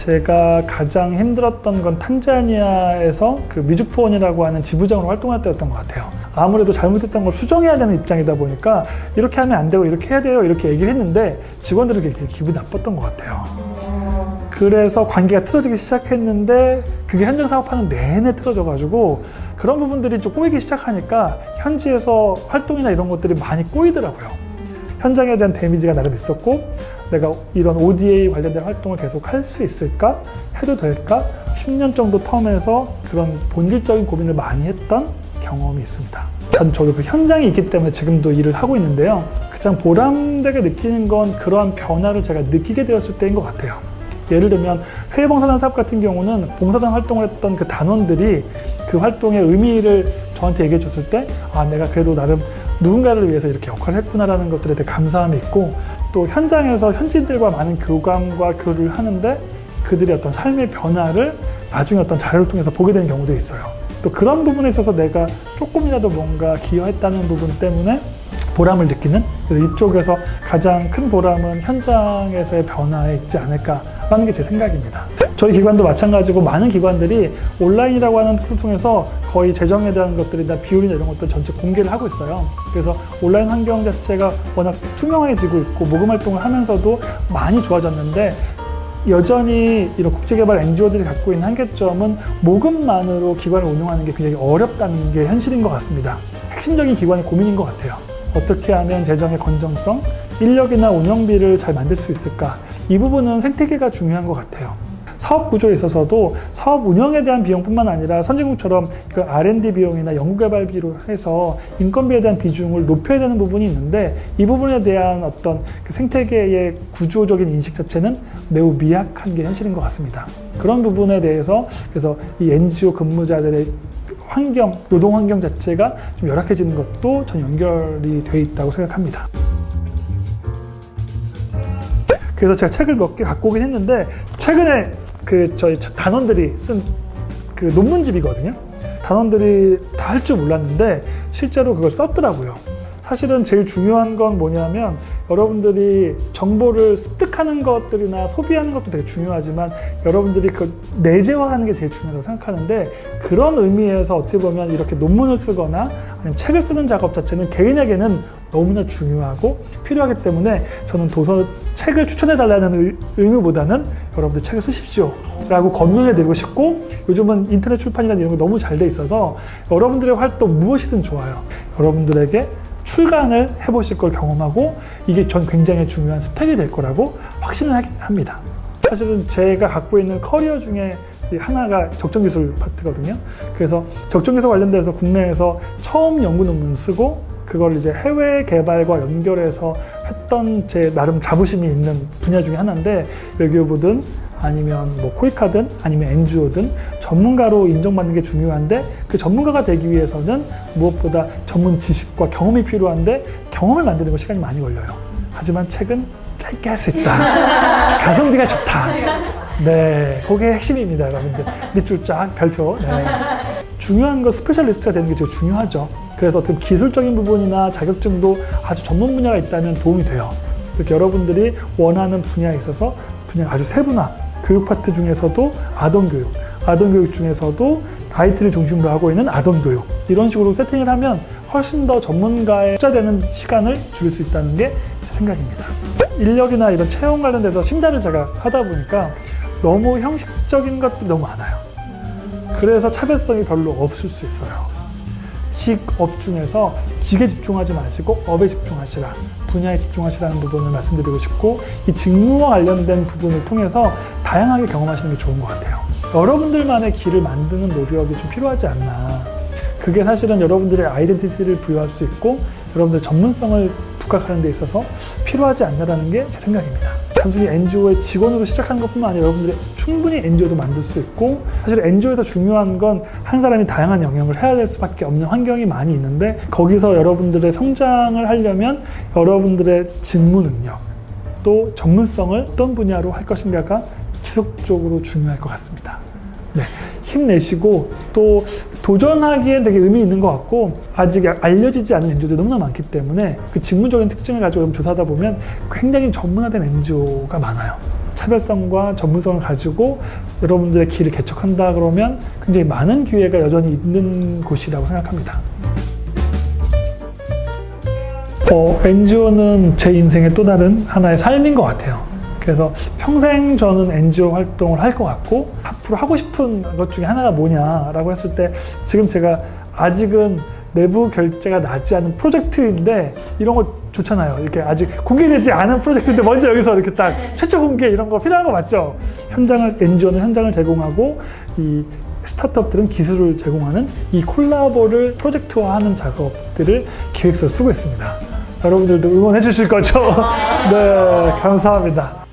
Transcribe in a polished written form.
제가 가장 힘들었던 건 탄자니아에서 그 뮤직포원이라고 하는 지부장으로 활동할 때였던 것 같아요. 아무래도 잘못했던 걸 수정해야 되는 입장이다 보니까 이렇게 하면 안 되고 이렇게 해야 돼요 이렇게 얘기를 했는데 직원들은 되게 기분이 나빴던 것 같아요. 그래서 관계가 틀어지기 시작했는데 그게 현장 사업하는 내내 틀어져가지고 그런 부분들이 좀 꼬이기 시작하니까 현지에서 활동이나 이런 것들이 많이 꼬이더라고요. 현장에 대한 데미지가 나름 있었고 내가 이런 ODA 관련된 활동을 계속 할 수 있을까? 해도 될까? 10년 정도 텀에서 그런 본질적인 고민을 많이 했던 경험이 있습니다. 저도 그 현장에 있기 때문에 지금도 일을 하고 있는데요. 가장 보람되게 느끼는 건 그러한 변화를 제가 느끼게 되었을 때인 것 같아요. 예를 들면 해외봉사단 사업 같은 경우는 봉사단 활동을 했던 그 단원들이 그 활동의 의미를 저한테 얘기해 줬을 때 내가 그래도 나름 누군가를 위해서 이렇게 역할을 했구나라는 것들에 대해 감사함이 있고 또 현장에서 현지인들과 많은 교감과 교류를 하는데 그들의 어떤 삶의 변화를 나중에 어떤 자료를 통해서 보게 되는 경우도 있어요. 또 그런 부분에 있어서 내가 조금이라도 뭔가 기여했다는 부분 때문에 보람을 느끼는, 그래서 이쪽에서 가장 큰 보람은 현장에서의 변화에 있지 않을까라는 게 제 생각입니다. 저희 기관도 마찬가지고 많은 기관들이 온라인이라고 하는 툴을 통해서 거의 재정에 대한 것들이나 비율이나 이런 것들 전체 공개를 하고 있어요. 그래서 온라인 환경 자체가 워낙 투명해지고 있고 모금 활동을 하면서도 많이 좋아졌는데 여전히 이런 국제개발 NGO들이 갖고 있는 한계점은 모금만으로 기관을 운영하는 게 굉장히 어렵다는 게 현실인 것 같습니다. 핵심적인 기관의 고민인 것 같아요. 어떻게 하면 재정의 건정성, 인력이나 운영비를 잘 만들 수 있을까? 이 부분은 생태계가 중요한 것 같아요. 사업 구조에 있어서도 사업 운영에 대한 비용뿐만 아니라 선진국처럼 그 R&D 비용이나 연구개발비로 해서 인건비에 대한 비중을 높여야 되는 부분이 있는데 이 부분에 대한 어떤 그 생태계의 구조적인 인식 자체는 매우 미약한 게 현실인 것 같습니다. 그런 부분에 대해서 그래서 이 NGO 근무자들의 환경, 노동 환경 자체가 좀 열악해지는 것도 전 연결이 돼 있다고 생각합니다. 그래서 제가 책을 몇 개 갖고 오긴 했는데 최근에 저희 단원들이 쓴 그 논문집이거든요. 단원들이 다 할 줄 몰랐는데 실제로 그걸 썼더라고요. 사실은 제일 중요한 건 뭐냐면 여러분들이 정보를 습득하는 것들이나 소비하는 것도 되게 중요하지만 여러분들이 그 내재화하는 게 제일 중요하다고 생각하는데 그런 의미에서 어떻게 보면 이렇게 논문을 쓰거나 아니면 책을 쓰는 작업 자체는 개인에게는 너무나 중요하고 필요하기 때문에 저는 책을 추천해달라는 의미보다는 여러분들 책을 쓰십시오 라고 권유해드리고 싶고 요즘은 인터넷 출판이나 이런 거 너무 잘 돼 있어서 여러분들의 활동 무엇이든 좋아요. 여러분들에게 출간을 해보실 걸 경험하고 이게 전 굉장히 중요한 스펙이 될 거라고 확신을 합니다. 사실은 제가 갖고 있는 커리어 중에 하나가 적정기술 파트거든요. 그래서 적정기술 관련돼서 국내에서 처음 연구 논문 쓰고 그걸 이제 해외 개발과 연결해서 했던 제 나름 자부심이 있는 분야 중에 하나인데 외교부든 아니면 뭐 코이카든 아니면 NGO든 전문가로 인정받는 게 중요한데 그 전문가가 되기 위해서는 무엇보다 전문 지식과 경험이 필요한데 경험을 만드는 거 시간이 많이 걸려요. 하지만 책은 짧게 할 수 있다. 가성비가 좋다. 네, 그게 핵심입니다, 여러분들. 밑줄 쫙 별표. 네. 중요한 건 스페셜리스트가 되는 게 되게 중요하죠. 그래서 어떤 기술적인 부분이나 자격증도 아주 전문 분야가 있다면 도움이 돼요. 이렇게 여러분들이 원하는 분야에 있어서 분야 아주 세분화, 교육 파트 중에서도 아동교육, 아동교육 중에서도 IT를 중심으로 하고 있는 아동교육 이런 식으로 세팅을 하면 훨씬 더 전문가에 투자되는 시간을 줄일 수 있다는 게 제 생각입니다. 인력이나 이런 채용 관련돼서 심사를 제가 하다 보니까 너무 형식적인 것들이 너무 많아요. 그래서 차별성이 별로 없을 수 있어요. 직업 중에서 직에 집중하지 마시고 업에 집중하시라, 분야에 집중하시라는 부분을 말씀드리고 싶고 이 직무와 관련된 부분을 통해서 다양하게 경험하시는 게 좋은 것 같아요. 여러분들만의 길을 만드는 노력이 좀 필요하지 않나. 그게 사실은 여러분들의 아이덴티티를 부여할 수 있고 여러분들의 전문성을 부각하는 데 있어서 필요하지 않나라는 게 제 생각입니다. 단순히 NGO의 직원으로 시작하는 것뿐만 아니라 여러분들이 충분히 NGO도 만들 수 있고 사실 NGO에서 중요한 건 한 사람이 다양한 영역을 해야 될 수밖에 없는 환경이 많이 있는데 거기서 여러분들의 성장을 하려면 여러분들의 직무 능력 또 전문성을 어떤 분야로 할 것인가가 지속적으로 중요할 것 같습니다. 네, 힘내시고 또 도전하기엔 되게 의미 있는 것 같고 아직 알려지지 않은 NGO들이 너무나 많기 때문에 그 직무적인 특징을 가지고 조사하다 보면 굉장히 전문화된 NGO가 많아요. 차별성과 전문성을 가지고 여러분들의 길을 개척한다 그러면 굉장히 많은 기회가 여전히 있는 곳이라고 생각합니다. NGO는 제 인생의 또 다른 하나의 삶인 것 같아요. 그래서 평생 저는 NGO 활동을 할 것 같고 앞으로 하고 싶은 것 중에 하나가 뭐냐라고 했을 때 지금 제가 아직은 내부 결제가 나지 않은 프로젝트인데 이런 거 좋잖아요. 이렇게 아직 공개되지 않은 프로젝트인데 먼저 여기서 이렇게 딱 최초 공개 이런 거 필요한 거 맞죠? NGO는 현장을 제공하고 이 스타트업들은 기술을 제공하는 이 콜라보를 프로젝트화하는 작업들을 기획서를 쓰고 있습니다. 여러분들도 응원해 주실 거죠? 네, 감사합니다.